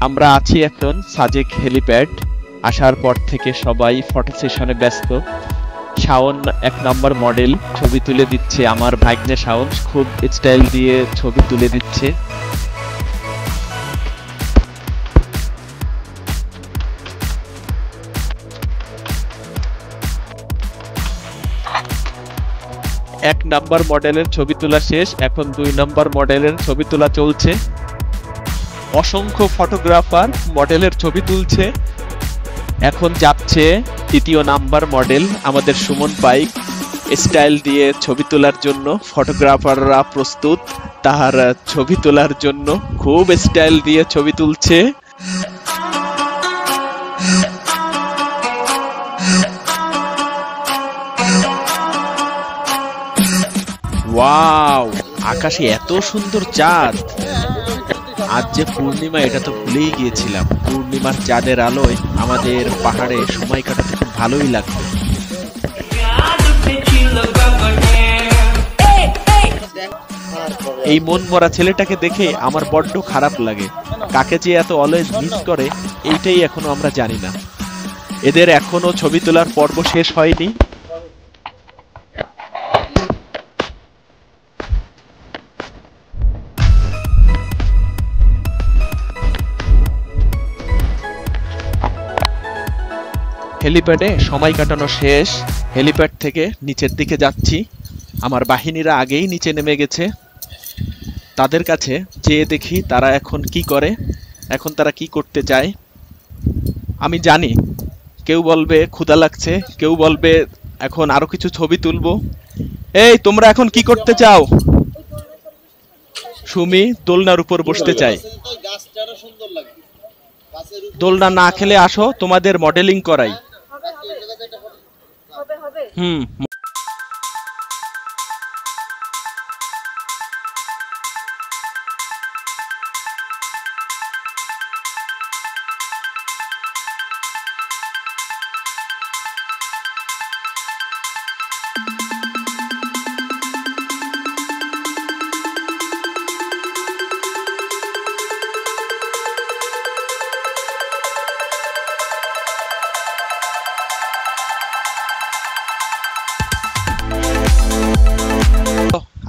আমরা আছি এখন সাজেক হেলিপ্যাড। আসার পর থেকে সবাই ফটো সেশনে ব্যস্ত। শাওন 1 নম্বর মডেল ছবি তুলে দিচ্ছে, আমার ভাগ্নে শাওন খুব স্টাইল দিয়ে ছবি তুলে দিচ্ছে। এক নাম্বার মডেলের ছবি তোলা শেষ, এখন 2 নম্বর মডেলের ছবি তোলা চলছে। অসংখ্য ফটোগ্রাফার মডেলের ছবি তুলছে। এখন যাচ্ছে 3য় নাম্বার মডেল আমাদের সুমন পাইক স্টাইল দিয়ে ছবি তোলার জন্য। ফটোগ্রাফাররা প্রস্তুত তার ছবি তোলার জন্য, খুব স্টাইল দিয়ে ছবি তুলছে। ওয়াও, আকাশে এত সুন্দর চাঁদ। আজ যে পূর্ণিমা, এটা তো ভুলেই গিয়েছিলাম। পূর্ণিমার চাঁদের আলোয় আমাদের পাহাড়ে সময় কাটাতে খুব ভালোই লাগবে। এই মন মরা ছেলেটাকে দেখে আমার বড্ড খারাপ লাগে। কাকে যে এত অলওয়েজ মিস করে এইটাই এখনো আমরা জানি না। এদের এখনো ছবি তোলার পর্ব শেষ হয়নি। হেলিপ্যাডে সময় কাটানো শেষ। হেলিপ্যাড থেকে নিচের দিকে যাচ্ছি। আমার বাহিনীরা আগেই নিচে নেমে গেছে। তাদের কাছে যেয়ে দেখি তারা এখন কি করে, এখন তারা কি করতে চায়। আমি জানি কেউ বলবে ক্ষুধা লাগছে, কেউ বলবে এখন আরো কিছু ছবি তুলবো। এই তোমরা এখন কি করতে চাও? সুমি দোলনার উপর বসতে চাই। দোলনা না খেলে আসো, তোমাদের মডেলিং করাই।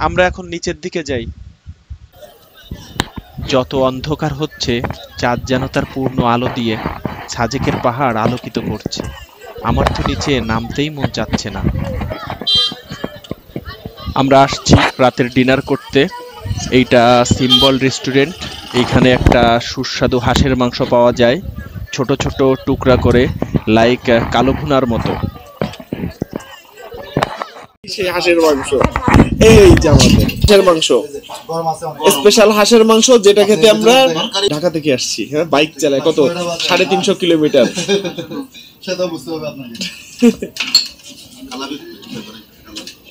আমরা এখন নিচের দিকে যাই। যত অন্ধকার হচ্ছে, চাঁদ যেন তার পূর্ণ আলো দিয়ে সাজেকের পাহাড় আলোকিত করছে। আমার তো নিচে নামতেই মন চাচ্ছে না। আমরা আসছি রাতের ডিনার করতে। এইটা সিম্বল রেস্টুরেন্ট। এইখানে একটা সুস্বাদু হাঁসের মাংস পাওয়া যায়, ছোট ছোট টুকরা করে, লাইক কালো ভুনার মতো। সেই হাঁসের মাংস, এই যে আমাদের হাঁসের মাংস, স্পেশাল হাঁসের মাংস, যেটা খেতে আমরা ঢাকা থেকে আসছি। হ্যাঁ, বাইক চালায় কত 350 কিলোমিটার।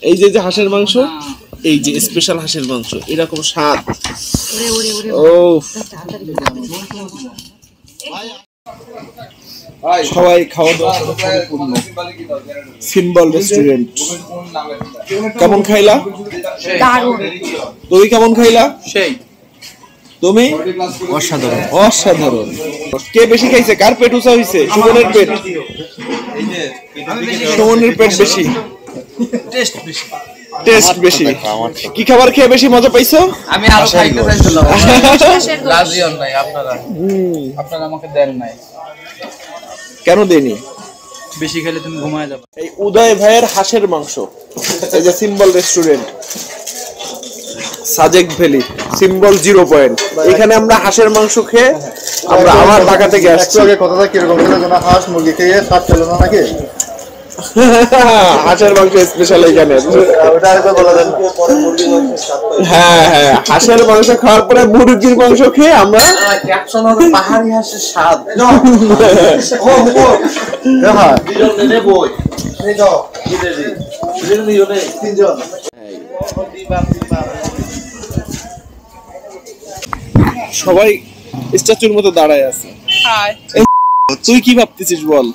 এই যে হাঁসের মাংস, এই যে স্পেশাল হাঁসের মাংস, এরকম স্বাদ। ও সবাই খাওয়া দাওয়া পরিপূর্ণ। Symbol restaurant. কেমন খাইলা? তুমি কেমন খাইলা? সেই। তুমি? অসাধারণ। অসাধারণ। কে বেশি খাইছে? কার পেট উঁচা হইছে? সুমনের পেট। সুমনের পেট বেশি, টেস্ট বেশি। টেস্ট বেশি। কি খাবার খেয়ে বেশি মজা পাইছো? আমি আরো খাইতে চাইছিলাম, রাজি হন নাই আপনারা। আপনারা আমাকে দেন নাই। কেন দেনি? বেশি খেলে তুমি ঘুমায় যাবে। এই উদয় ভাইয়ের হাঁসের মাংস, এই যে symbol restaurant, Sajek valley, symbol 0 point. এখানে আমরা হাঁসের মাংস খেয়ে আমরা আমার ঢাকা থেকে আসছি। আগে কথাটা কিরকম ছিল যেন হাঁস মুরগি খেয়ে স্বাদ ছিল না নাকি? হাঁসের মাংস স্পেশাল এখানে। হ্যাঁ হ্যাঁ, হাঁসের মাংস খাওয়ার পরে মুরগির মাংস খেয়ে আমরা পাহাড়ি হাঁসের স্বাদ। সবাই স্ট্যাচুর মতো দাঁড়ায় আছে। তুই কি ভাবতেছিস বল?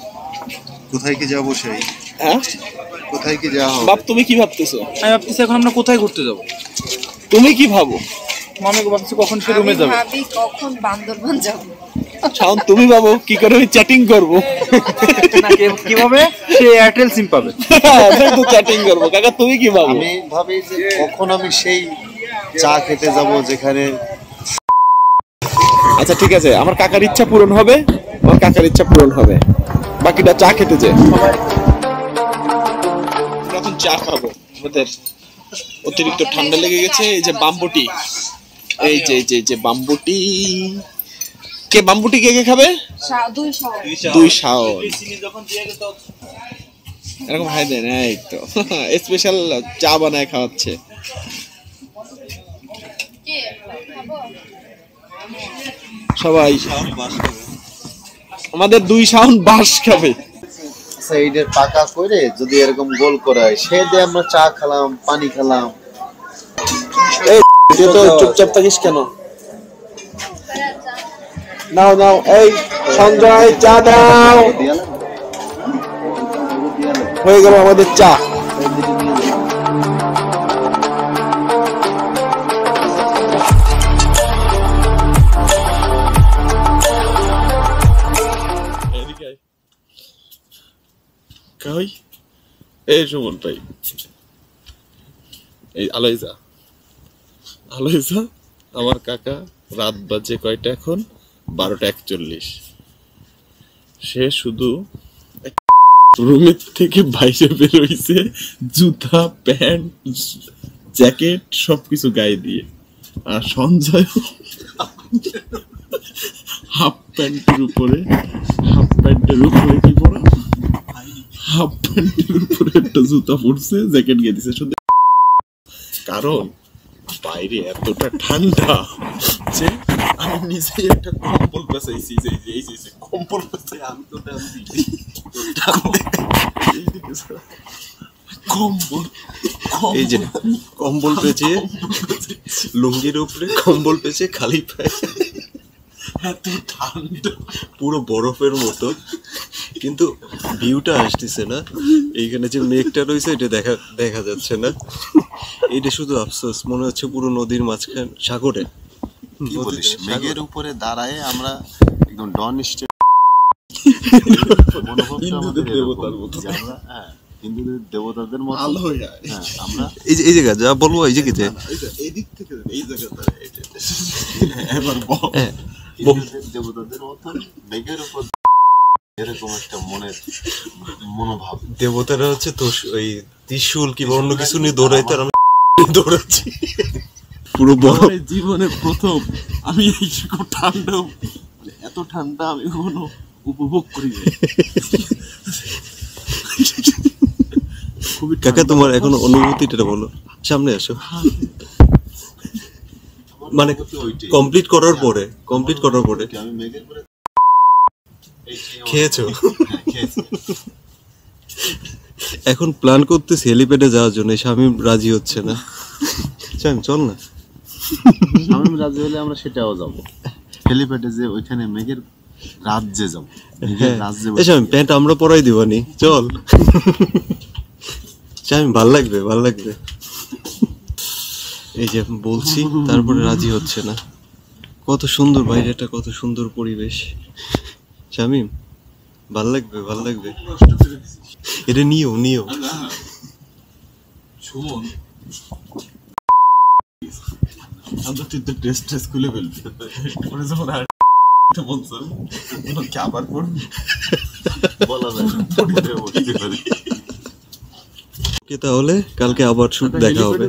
কোথায় কি যাবো সেই? হ্যাঁ, কোথায় কি যাওয়া হবে? বাপ তুমি কি ভাবতেছো? আমি ভাবতেছি এখন আমরা কোথায় ঘুরতে যাব। তুমি কি ভাবো? মামি ভাবছি কখন সে রুমে যাবে। ভাবি কখন বান্দরবান যাব। শাওন তুমি ভাবো কি করে আমি চ্যাটিং করব? না কিভাবে সে এয়ারটেল সিম পাবে? আমি তো চ্যাটিং করব। কাকা তুমি কি ভাবো? আমি ভাবি যে কখন আমি সেই চা খেতে যাব যেখানে আচ্ছা ঠিক আছে, আমার কাকার ইচ্ছা পূরণ হবে, আমার কাকার ইচ্ছা পূরণ হবে, বাকিটা চা খেতে যে এখন চা খাবো। আমাদের অতিরিক্ত ঠান্ডা লেগে গেছে। এই যে বাম্বুটি, এই যে এই যে বাম্বুটি, কে বাম্বুটি কে কে খাবে? দুই শাওন এরকম হাই দেন। এই তো স্পেশাল চা বানায় খাওয়াচ্ছে। সবাই আমাদের দুই শাওন বাস খাবে। সাইডের পাকা করে যদি এরকম গোল করা হয়, সে দিয়ে আমরা চা খেলাম, পানি খেলাম। এই তুই তো চুপচাপ থাকিস কেন? নাও নাও, এই সঞ্জয় চা দাও। হয়ে গেল আমাদের চা। কই এই সুমন ভাই, এই আলাইজা আলাইজা আমার কাকা। রাত বাজে কয়টা এখন? 12:41। সে শুধু রুমের থেকে বাইরে বেরোইছে জুতা, প্যান্ট, জ্যাকেট সবকিছু গায়ে দিয়ে। আর সঞ্জয় হাফ প্যান্টের উপরে কি পরা, হাফ প্যান্টের উপরে একটা জুতা পরছে, জ্যাকেট গিয়ে দিছে। শুধু কারণ বাইরে এতটা ঠান্ডা যে আমি নিজেই একটা কম্বল পেঁচাইছি। যে কম্বল পেঁচাই আমি তো কম্বল, এই যে কম্বল পেঁচে লুঙ্গির উপরে কম্বল পেঁচে খালি পায়ে, এত ঠান্ডা পুরো বরফের মতো। কিন্তু ভিউটা আসতেছে না, এইখানে যে মেঘটা রয়েছে এটা দেখা যাচ্ছে না। এটা শুধু আফসোস, মনে হচ্ছে পুরো নদীর মাঝখানে সাগরে। কি বলিস, মেঘের উপরে দাঁড়ায় আমরা একদম ডন স্টেপ হিন্দুদের দেবতার মতো, হিন্দুদের দেবতাদের মতো আলো হয়ে আমরা এই জায়গা যা বলবো, এই জায়গাতে এই দিক থেকে এই জায়গাটা এবার হিন্দুদের দেবতাদের মতো মেঘের উপর এরকম একটা মনোভাব। দেবতারা হচ্ছে তো ওই ত্রিশূল কিংবা অন্য কিছু নিয়ে দৌড়াইতে, আর আমি দৌড়াচ্ছি। পুরো বড় জীবনে প্রথম আমি এই ঠান্ডা, এত ঠান্ডা আমি কখনো উপভোগ করি না। কাকা তোমার এখন অনুভূতিটা বলো, সামনে আসো। মানে কমপ্লিট করার পরে আমি মেঘের উপরে খেয়েছো? এখন প্ল্যান করতেছি হেলিপ্যাডে যাওয়ার জন্য, শামীম রাজি হচ্ছে না। শামীম চল না। শামীম রাজি হলে আমরা সেটাও যাবো, হেলিপ্যাডে যে ওইখানে মেঘের রাজ্যে যাবো। শামীম প্যান্ট আমরা পরাই দিবানি, চল। শামীম ভাল লাগবে। এই যে বলছি, তারপরে রাজি হচ্ছে না। কত সুন্দর বাইরেটা, কত সুন্দর পরিবেশ। শামীম ভাল লাগবে। এটা নিও সুমন, আমরা তো ড্রেস খুলে ফেলবি, পরে যখন আর বলছো কি আবার করবি বলা যায় না। তাহলে কালকে আবার শুট দেখা হবে।